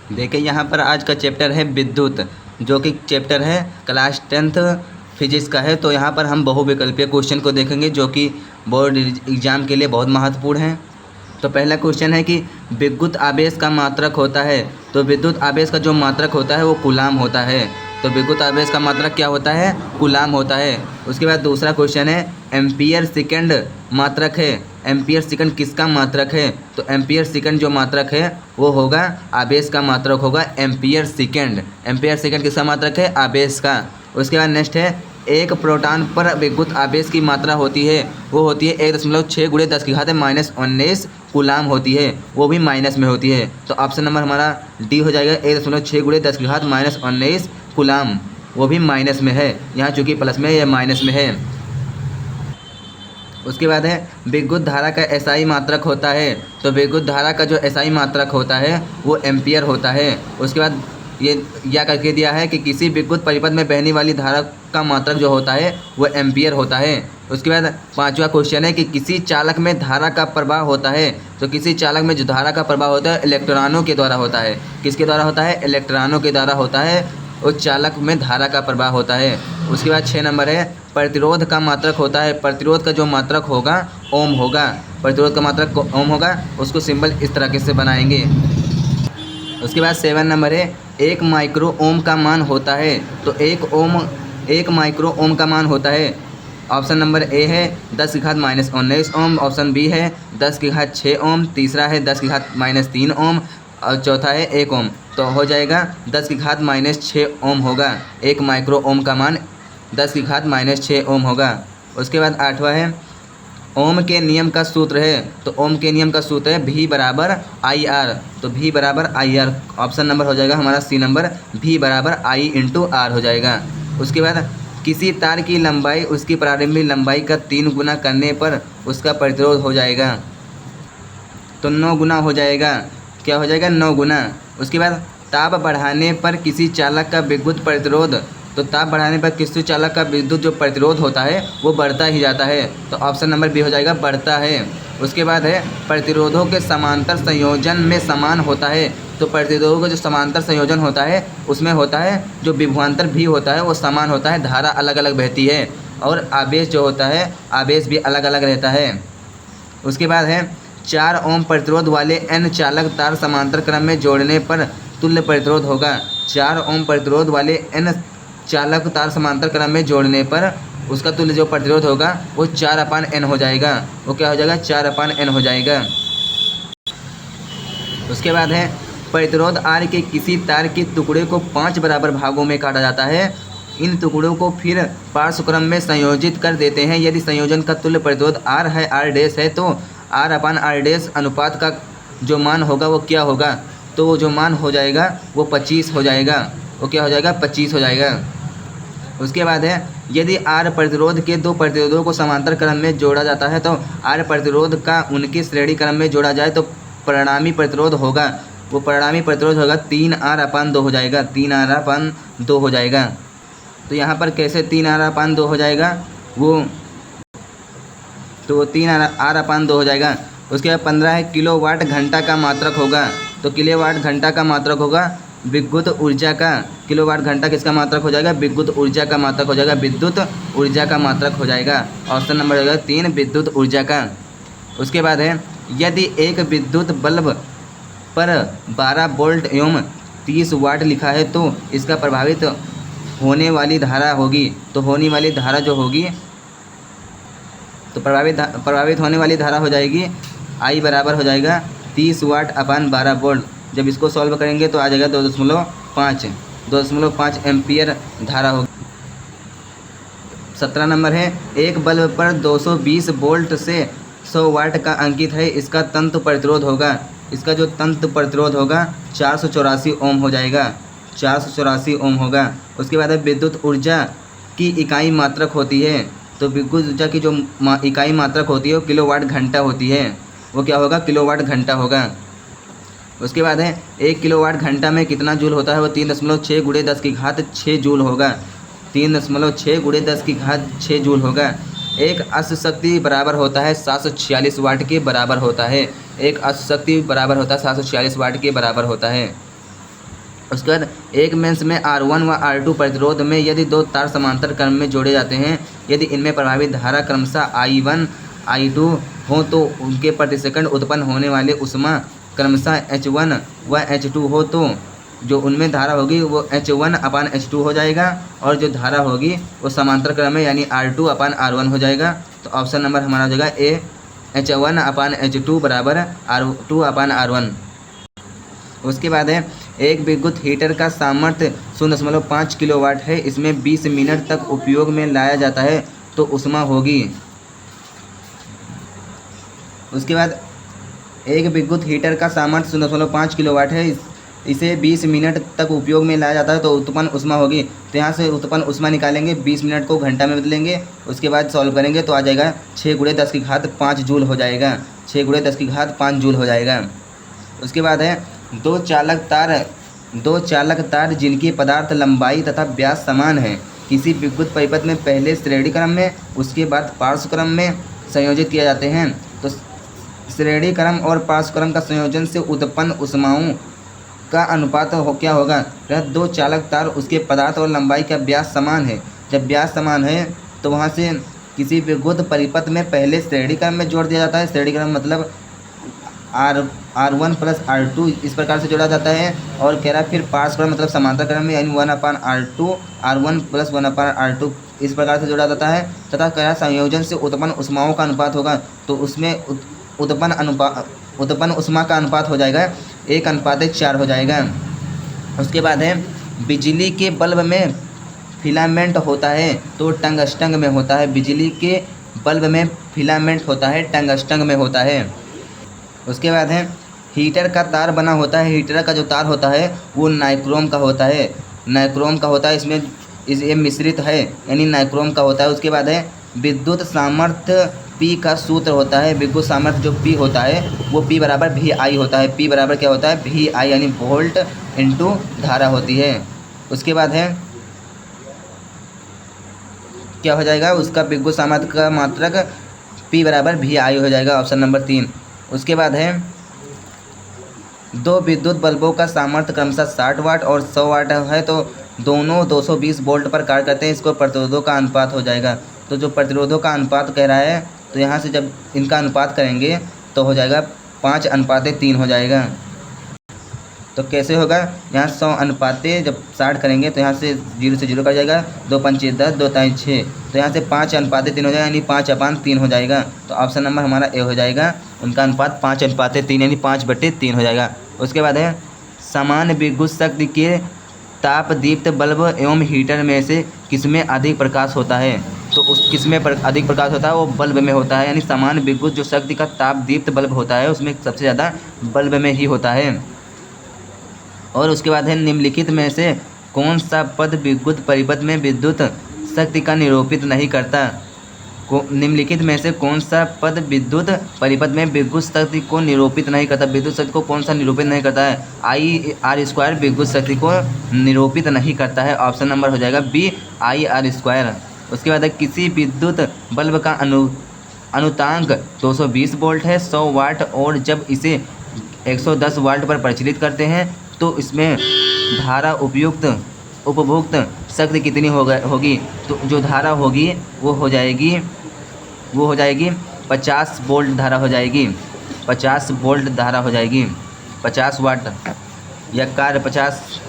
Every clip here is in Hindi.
देखिए यहाँ पर आज का चैप्टर है विद्युत, जो कि चैप्टर है क्लास 10th फिजिक्स का है। तो यहाँ पर हम बहुविकल्पीय क्वेश्चन को देखेंगे जो कि बोर्ड एग्जाम के लिए बहुत महत्वपूर्ण है। तो पहला क्वेश्चन है कि विद्युत आवेश का मात्रक होता है। तो विद्युत आवेश का जो मात्रक होता है वो कूलाम होता है। तो विद्युत आवेश का मात्रक क्या होता है? कूलाम होता है। उसके बाद दूसरा क्वेश्चन है एम्पियर सेकंड मात्रक है। एम्पियर सेकंड किसका मात्रक है? तो एम्पियर सेकंड जो मात्रक है वो होगा आवेश का मात्रक होगा एम्पियर सेकंड। एम्पियर सेकंड किसका मात्रक है? आवेश का। उसके बाद नेक्स्ट है एक प्रोटॉन पर विद्युत आवेश की मात्रा होती है, वो होती है 1.6 × 10⁻⁻19 कूलाम होती है, वो भी माइनस में होती है। तो ऑप्शन नंबर हमारा डी हो जाएगा 1.6 × 10⁻⁻19 कूलाम, वो भी माइनस में है। यहाँ चूँकि प्लस में या माइनस में है। उसके बाद है विद्युत धारा का एसआई मात्रक होता है। तो विद्युत धारा का जो एसआई मात्रक होता है वो एम्पियर होता है। उसके बाद ये या करके दिया है कि किसी विद्युत परिपथ में बहने वाली धारा का मात्रक जो होता है वो एम्पियर होता है। उसके बाद पांचवा क्वेश्चन है कि किसी चालक में धारा का प्रवाह होता है। तो किसी चालक में जो धारा का प्रवाह होता है इलेक्ट्रॉनों के द्वारा होता है। किसके द्वारा होता है? इलेक्ट्रॉनों के द्वारा होता है। उस चालक में धारा का प्रवाह होता है। उसके बाद 6 नंबर है प्रतिरोध का मात्रक होता है। प्रतिरोध का जो मात्रक होगा ओम होगा। प्रतिरोध का मात्रक ओम होगा। उसको सिंबल इस तरीके से बनाएंगे। उसके बाद 7 नंबर है 1 माइक्रो ओम का मान होता है। तो 1 माइक्रो ओम का मान होता है। ऑप्शन नंबर ए है 10⁻⁻19 ओम। ऑप्शन बी है 10⁻6 ओम। तीसरा है 10⁻−3 ओम। और चौथा है 1 ओम। तो हो जाएगा 10⁻−6 ओम होगा। 1 माइक्रो ओम का मान 10⁻−6 ओम होगा। उसके बाद 8वां है ओम के नियम का सूत्र है। तो ओम के नियम का सूत्र है V = IR। तो V = IR। ऑप्शन नंबर हो जाएगा हमारा सी नंबर, V = I × R हो जाएगा। उसके बाद किसी तार की लंबाई उसकी प्रारंभिक लंबाई का 3 गुना करने पर उसका प्रतिरोध हो जाएगा। तो 9 गुना हो जाएगा। क्या हो जाएगा? 9 गुना। उसके बाद ताप बढ़ाने पर किसी चालक का विद्युत प्रतिरोध। तो ताप बढ़ाने पर किसी चालक का विद्युत जो प्रतिरोध होता है वो बढ़ता ही जाता है। तो ऑप्शन नंबर बी हो जाएगा बढ़ता है। उसके बाद है प्रतिरोधों के समांतर संयोजन में समान होता है। तो प्रतिरोधों का जो समांतर संयोजन होता है उसमें होता है जो विभवांतर भी होता है वो समान होता है, धारा अलग अलग बहती है और आवेश जो होता है आवेश भी अलग अलग रहता है। उसके बाद है 4 ओम प्रतिरोध वाले n चालक तार समांतर क्रम में जोड़ने पर तुल्य प्रतिरोध होगा। 4 ओम प्रतिरोध वाले n चालक तार समांतर क्रम में जोड़ने पर उसका तुल्य जो प्रतिरोध होगा वो 4/n हो जाएगा। वो क्या हो जाएगा? 4/n हो जाएगा। उसके बाद है प्रतिरोध R के किसी तार के टुकड़े को 5 बराबर भागों में काटा जाता है। इन टुकड़ों को फिर पार्श्वक्रम में संयोजित कर देते हैं। यदि संयोजन का तुल्य प्रतिरोध R है, R' है, तो R/R' अनुपात का जो मान होगा वो क्या होगा? तो वो जो मान हो जाएगा वो 25 हो जाएगा। वो क्या हो जाएगा? 25 हो जाएगा। उसके बाद है यदि R प्रतिरोध के 2 प्रतिरोधों को समांतर क्रम में जोड़ा जाता है तो R प्रतिरोध का उनके श्रेणी क्रम में जोड़ा जाए तो परिणामी प्रतिरोध होगा, वो परिणामी प्रतिरोध होगा 3R/2 हो जाएगा। 3R/2 हो जाएगा। तो यहाँ पर कैसे 3R/2 हो जाएगा? वो 3R/2 हो जाएगा। उसके बाद 15 है किलोवाट घंटा का मात्रक होगा। तो किलोवाट घंटा का मात्रक होगा विद्युत ऊर्जा का। किलोवाट घंटा किसका मात्रक हो जाएगा? विद्युत ऊर्जा का मात्रक हो जाएगा। विद्युत ऊर्जा का मात्रक हो जाएगा। ऑप्शन नंबर होगा 3 विद्युत ऊर्जा का। उसके बाद है यदि एक विद्युत बल्ब पर 12 वोल्ट एवं 30 वाट लिखा है तो इसका प्रभावित होने वाली धारा होगी। तो होने वाली धारा जो होगी तो प्रभावित होने वाली धारा हो जाएगी I बराबर हो जाएगा 30 वाट/12 वोल्ट। जब इसको सॉल्व करेंगे तो आ जाएगा 2.5 एम्पियर धारा होगी। 17 नंबर है एक बल्ब पर 220 वोल्ट से 100 वाट का अंकित है, इसका तंतु प्रतिरोध होगा। इसका जो तंतु प्रतिरोध होगा 484 ओम हो जाएगा। 484 ओम होगा। उसके बाद विद्युत ऊर्जा की इकाई मात्रक होती है। तो विद्युत ऊर्जा की जो इकाई मात्रक होती है वो किलोवाट घंटा होती है। वो क्या होगा? किलोवाट घंटा होगा। उसके बाद है 1 किलोवाट घंटा में कितना जूल होता है? वो 3.6 × 10⁻6 जूल होगा। 3.6 × 10⁻6 जूल होगा। एक अश्व शक्ति बराबर होता है 746 वाट के बराबर होता है। एक अश्व शक्ति बराबर होता है 746 वाट के बराबर होता है। उसके बाद एक मेंस में R1 व R2 प्रतिरोध में यदि दो तार समांतर क्रम में जोड़े जाते हैं, यदि इनमें प्रभावित धारा क्रमशः I1 I2 हो तो उनके प्रति सेकंड उत्पन्न होने वाले ऊष्मा क्रमशः H1 व H2 हो तो जो उनमें धारा होगी वो H1/H2 हो जाएगा, और जो धारा होगी वो समांतर क्रम में यानी R2/R1 हो जाएगा। तो ऑप्शन नंबर हमारा हो जाएगा ए, H1/H2 बराबर R2/R1। उसके बाद है एक विद्युत हीटर का सामर्थ्य 0.5 किलोवाट है, इसमें 20 मिनट तक उपयोग में लाया जाता है तो ऊष्मा होगी। उसके बाद एक विद्युत हीटर का सामर्थ्य 0.5 किलोवाट है, इसे 20 मिनट तक उपयोग में लाया जाता है तो उत्पन्न ऊष्मा होगी। तो यहाँ से उत्पन्न ऊष्मा निकालेंगे, 20 मिनट को घंटा में बदलेंगे, उसके बाद सॉल्व करेंगे तो आ जाएगा 6 × 10⁵ जूल हो जाएगा, 6 × 10⁵ जूल हो जाएगा। उसके बाद है दो चालक तार जिनकी पदार्थ लंबाई तथा व्यास समान है किसी विद्युत परिपथ में पहले श्रेणी क्रम में उसके बाद पार्श्व क्रम में संयोजित किए जाते हैं। तो श्रेणी क्रम और पार्श्व क्रम का संयोजन से उत्पन्न ऊष्माओं का अनुपात क्या होगा? दो चालक तार उसके पदार्थ और लंबाई का व्यास समान है। जब व्यास समान है तो वहाँ से किसी विद्युत परिपथ में पहले श्रेणी क्रम में जोड़ दिया जाता है। श्रेणी क्रम मतलब R1 + R2 इस प्रकार से जोड़ा जाता है, और कह रहा है फिर पार्श्व क्रम मतलब समांतर क्रम में यानी 1/R2 R1 + 1/R2 इस प्रकार से जोड़ा जाता है, तथा कह रहा संयोजन से उत्पन्न ऊष्माओं का अनुपात होगा तो उसमें उत्पन्न ऊष्मा का अनुपात हो जाएगा 1:4 हो जाएगा। उसके बाद है बिजली के बल्ब में फिलामेंट होता है तो टंगस्टन में होता है। बिजली के बल्ब में फिलामेंट होता है, टंगस्टन में होता है। उसके बाद है हीटर का तार बना होता है। हीटर का जो तार होता है वो नाइक्रोम का होता है, नाइक्रोम का होता है, इसमें ये मिश्रित है यानी नाइक्रोम का होता है। उसके बाद है विद्युत सामर्थ्य P का सूत्र होता है। विद्युत सामर्थ्य जो P होता है वो P बराबर VI होता है। P बराबर क्या होता है? VI यानी वोल्ट इंटू धारा होती है। उसके बाद है क्या हो जाएगा? उसका विद्युत सामर्थ्य का मात्रक P बराबर VI हो जाएगा, ऑप्शन नंबर 3। उसके बाद है दो विद्युत बल्बों का सामर्थ्य क्रमशः 60 वाट और 100 वाट है तो दोनों 220 वोल्ट पर कार्य करते हैं, इसको प्रतिरोधों का अनुपात हो जाएगा। तो जो प्रतिरोधों का अनुपात कह रहा है तो यहाँ से जब इनका अनुपात करेंगे तो हो जाएगा 5:3 हो जाएगा। तो कैसे होगा? यहाँ 100 जब 60 करेंगे तो यहाँ से 0 से 0 कर जाएगा, 2 पंचे 10, 2 ताई 6, तो यहाँ से 5:3 हो जाएगा यानी 5/3 हो जाएगा। तो ऑप्शन नंबर हमारा ए हो जाएगा, उनका अनुपात 5:3 यानी 5/3 हो जाएगा। उसके बाद है समान विद्युत शक्ति के ताप दीप्त बल्ब एवं हीटर में से किसमें अधिक प्रकाश होता है? तो उस किसमें अधिक प्रकाश होता है? वो बल्ब में होता है, यानी समान विद्युत जो शक्ति का ताप दीप्त बल्ब होता है उसमें सबसे ज़्यादा बल्ब में ही होता है। और उसके बाद है निम्नलिखित में से कौन सा पद विद्युत परिपथ में विद्युत शक्ति का निरूपित नहीं करता? निम्नलिखित में से कौन सा पद विद्युत परिपथ में विद्युत शक्ति को निरूपित नहीं करता? विद्युत शक्ति को कौन सा निरूपित नहीं करता है? IR² विद्युत शक्ति को निरूपित नहीं करता है, ऑप्शन नंबर हो जाएगा बी, IR²। उसके बाद है किसी विद्युत बल्ब का अनुतांक 220 वोल्ट है, 100 वाट, और जब इसे 110 वाट पर प्रचलित करते हैं तो इसमें धारा उपभुक्त शक्ति कितनी होगी? तो जो धारा होगी वो हो जाएगी 50 वोल्ट धारा हो जाएगी, 50 वोल्ट धारा हो जाएगी, 50 वाट या कार्य 50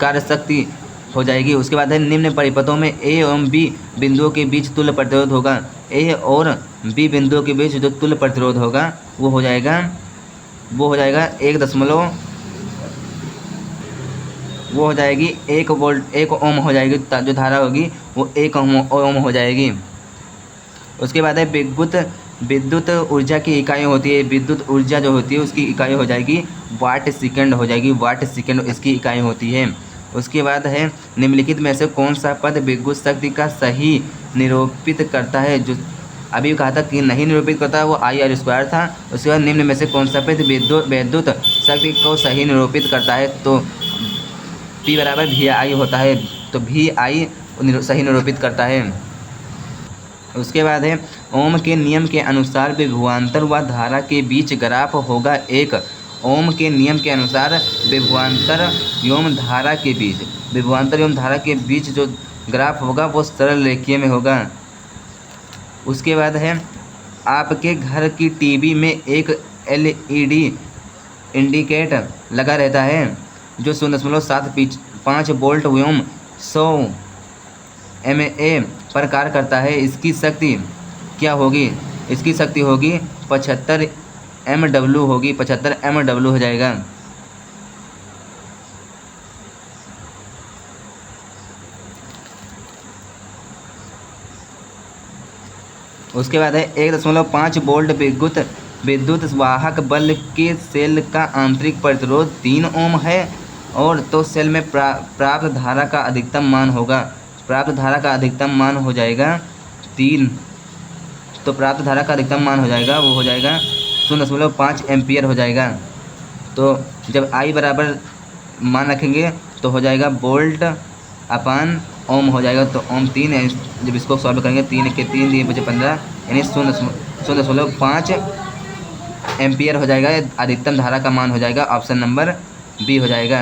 कार्य शक्ति हो जाएगी। उसके बाद है निम्न परिपथों में ए एवं बी बिंदुओं के बीच तुल्य प्रतिरोध होगा। ए और बी बिंदुओं के बीच जो तुल्य प्रतिरोध होगा वो हो जाएगा 1 वोल्ट 1 ओम हो जाएगी। जो धारा होगी वो 1 ओम हो जाएगी। उसके बाद है विद्युत ऊर्जा की इकाई होती है। विद्युत ऊर्जा जो होती है उसकी इकाई हो जाएगी वाट सेकंड हो जाएगी, वाट सेकंड इसकी इकाई होती है। उसके बाद है निम्नलिखित में से कौन सा पद विद्युत शक्ति का सही निरूपित करता है? जो अभी कहा था कि नहीं निरूपित करता है वो IR² था। उसके बाद निम्न में से कौन सा पद विद्युत शक्ति को सही निरूपित करता है? तो P बराबर VI होता है, तो VI सही निरूपित करता है। उसके बाद है ओम के नियम के अनुसार विभवांतर व धारा के बीच ग्राफ होगा एक ओम के नियम के अनुसार विभवांतर एवं धारा के बीच जो ग्राफ होगा वो सरल रेखीय में होगा। उसके बाद है आपके घर की टीवी में एक एलईडी इंडिकेटर लगा रहता है जो 0.75 वोल्ट एवं 100 mA पर कार्य करता है। इसकी शक्ति क्या होगी? इसकी शक्ति होगी 75 MW होगी, 75 MW हो जाएगा। उसके बाद है 1.5 वोल्ट विद्युत वाहक बल्ब के सेल का आंतरिक प्रतिरोध 3 ओम है और तो सेल में प्राप्त धारा का अधिकतम मान होगा, प्राप्त धारा का अधिकतम मान हो जाएगा 3। तो प्राप्त धारा का अधिकतम मान हो जाएगा वो हो जाएगा 0.5 एम्पियर हो जाएगा। तो जब आई बराबर मान रखेंगे तो हो जाएगा वोल्ट अपान ओम हो जाएगा। तो ओम 3 है, जब इसको सॉल्व करेंगे 3 के 3 दिए बचे 15 यानी 0.5 एम्पियर हो जाएगा। अधिकतम धारा का मान हो जाएगा, ऑप्शन नंबर बी हो जाएगा।